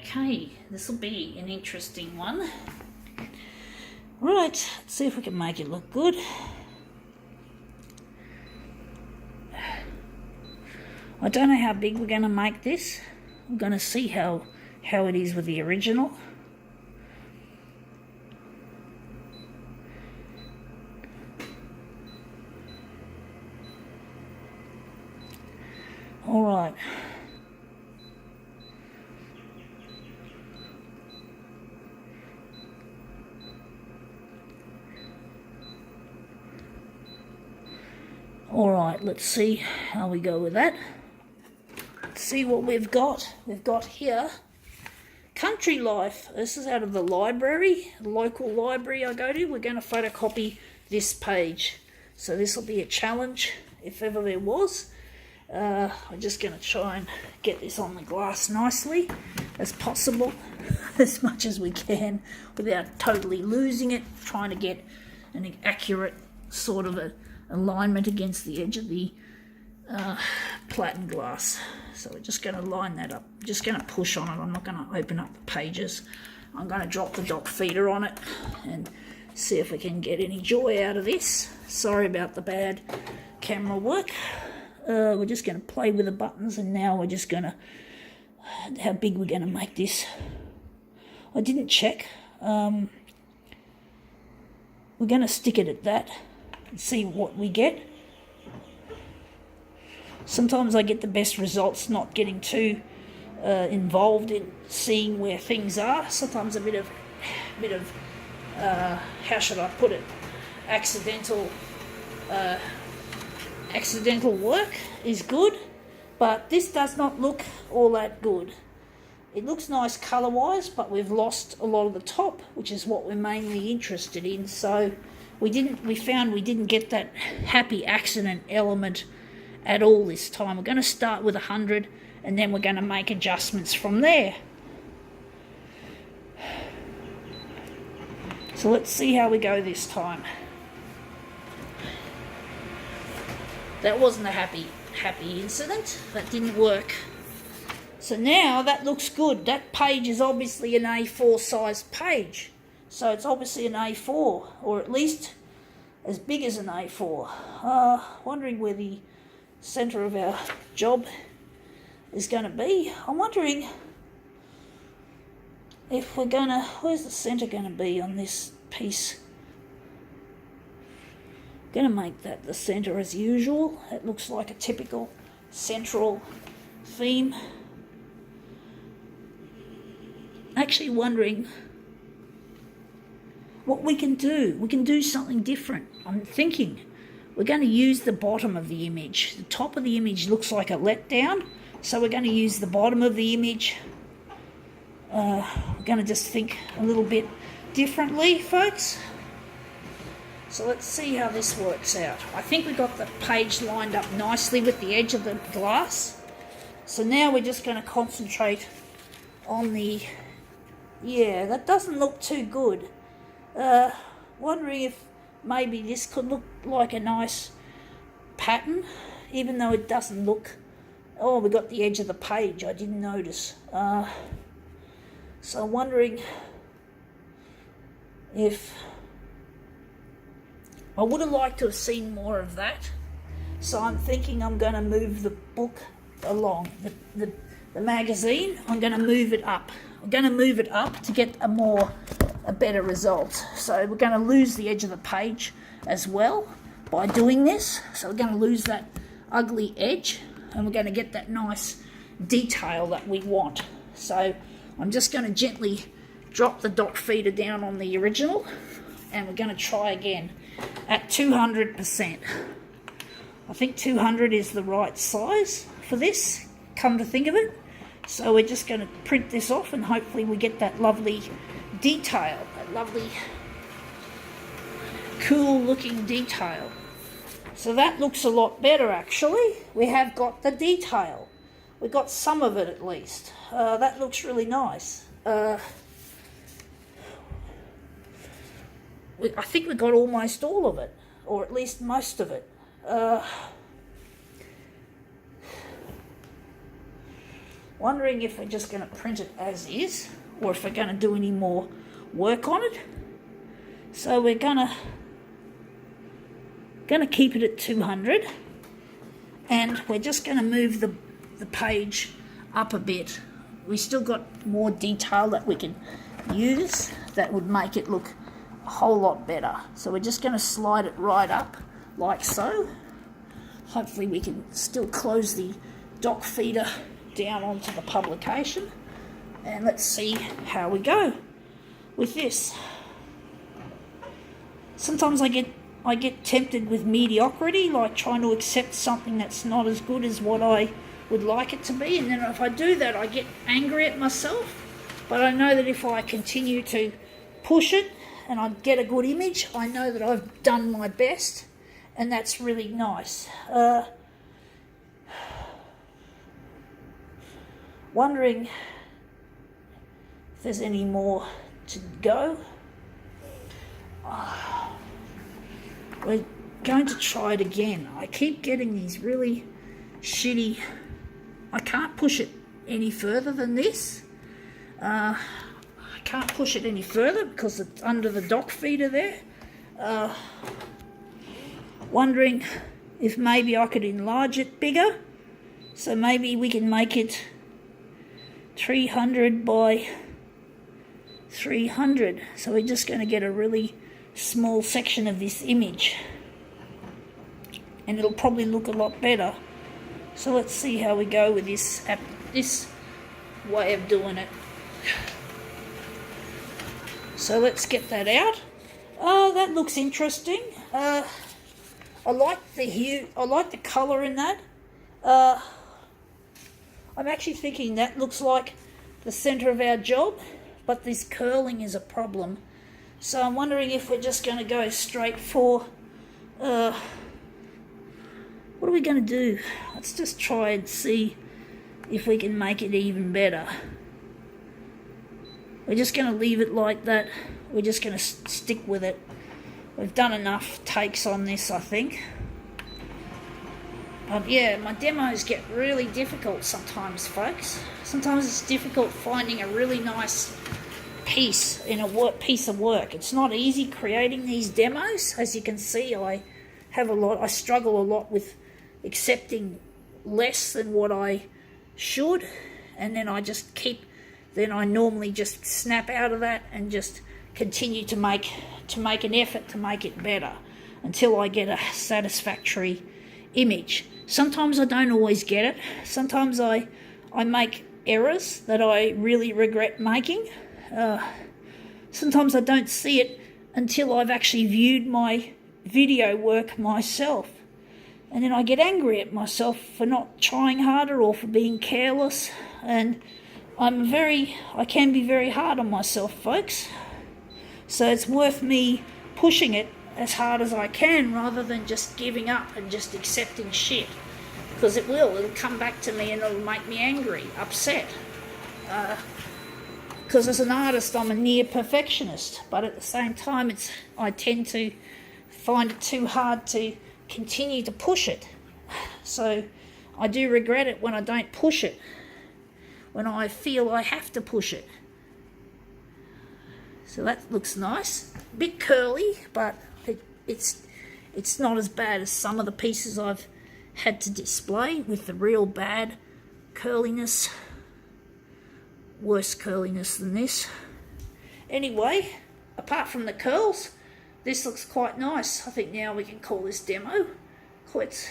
Okay, this will be an interesting one. Right, let's see if we can make it look good. I don't know how big we're going to make this. I'm going to see how it is with the original. All right. All right, let's see how we go with that. Let's see what we've got. We've got here Country Life. This is out of the library, the local library I go to. We're going to photocopy this page. So this will be a challenge if ever there was. I'm just going to try and get this on the glass nicely as possible, as much as we can, without totally losing it, trying to get an accurate sort of a alignment against the edge of the platen glass. So we're just going to line that up. I'm just going to push on it. I'm not going to open up the pages. I'm going to drop the dock feeder on it and see if we can get any joy out of this. Sorry about the bad camera work. We're just going to play with the buttons, and now we're just going to, how big we're going to make this. I didn't check. We're going to stick it at that and see what we get. Sometimes I get the best results not getting too involved in seeing where things are. Sometimes a bit of how should I put it, accidental work is good, but this does not look all that good. It looks nice colour wise, but we've lost a lot of the top, which is what we're mainly interested in. So we found we didn't get that happy accident element at all this time. We're going to start with 100 and then we're going to make adjustments from there. So let's see how we go this time. That wasn't a happy incident. That didn't work. So now that looks good. That page is obviously an A4 size page. So it's obviously an A4, or at least as big as an A4. Wondering where the centre of our job is going to be. I'm wondering if we're going to, where's the centre going to be on this piece? Going to make that the centre as usual. It looks like a typical central theme. Actually wondering what we can do. We can do something different. I'm thinking we're going to use the bottom of the image. The top of the image looks like a letdown, so we're going to use the bottom of the image. We're going to just think a little bit differently, folks. So let's see how this works out. I think we got the page lined up nicely with the edge of the glass. So now we're just going to concentrate on the, yeah, that doesn't look too good. Wondering if maybe this could look like a nice pattern, even though it doesn't look, oh, we got the edge of the page, I didn't notice. So I'm wondering if, I would have liked to have seen more of that. So I'm thinking I'm going to move the book along, the magazine, I'm going to move it up. I'm going to move it up to get a better result. So we're going to lose the edge of the page as well by doing this. So we're going to lose that ugly edge and we're going to get that nice detail that we want. So I'm just going to gently drop the dock feeder down on the original and we're going to try again at 200%. I think 200 is the right size for this, come to think of it. So we're just going to print this off and hopefully we get that lovely detail, that lovely cool looking detail. So that looks a lot better actually. We have got the detail. We got some of it at least. That looks really nice. I think we got almost all of it, or at least most of it. Wondering if we're just going to print it as is, or if we're going to do any more work on it. So we're going to keep it at 200, and we're just going to move the page up a bit. We still got more detail that we can use that would make it look a whole lot better. So we're just going to slide it right up like so. Hopefully we can still close the dock feeder down onto the publication, and let's see how we go with this. Sometimes I get tempted with mediocrity, like trying to accept something that's not as good as what I would like it to be, and then if I do that I get angry at myself. But I know that if I continue to push it and I get a good image, I know that I've done my best, and that's really nice. Wondering if there's any more to go. We're going to try it again. I keep getting these really shitty... I can't push it any further than this. I can't push it any further because it's under the dock feeder there. Wondering if maybe I could enlarge it bigger. So maybe we can make it 300 by 300. So we're just going to get a really small section of this image, and it'll probably look a lot better. So let's see how we go with this way of doing it. So let's get that out. Oh, that looks interesting. I like the hue. I like the colour in that. I'm actually thinking that looks like the centre of our job, but this curling is a problem. So I'm wondering if we're just going to go straight for... what are we going to do? Let's just try and see if we can make it even better. We're just going to leave it like that. We're just going to stick with it. We've done enough takes on this, I think. But yeah, my demos get really difficult sometimes, folks. Sometimes it's difficult finding a really nice piece in a piece of work. It's not easy creating these demos. As you can see, I struggle a lot with accepting less than what I should, and then I normally just snap out of that and just continue to make an effort to make it better until I get a satisfactory image. Sometimes I don't always get it. Sometimes I make errors that I really regret making. Sometimes I don't see it until I've actually viewed my video work myself, and then I get angry at myself for not trying harder or for being careless, and I can be very hard on myself, folks. So it's worth me pushing it as hard as I can rather than just giving up and just accepting shit, because it'll come back to me and it'll make me angry, upset. Because as an artist I'm a near perfectionist, but at the same time I tend to find it too hard to continue to push it. So I do regret it when I don't push it, when I feel I have to push it. So that looks nice. A bit curly, but it's not as bad as some of the pieces I've had to display with the real bad curliness. Worse curliness than this. Anyway, apart from the curls, this looks quite nice. I think now we can call this demo quits.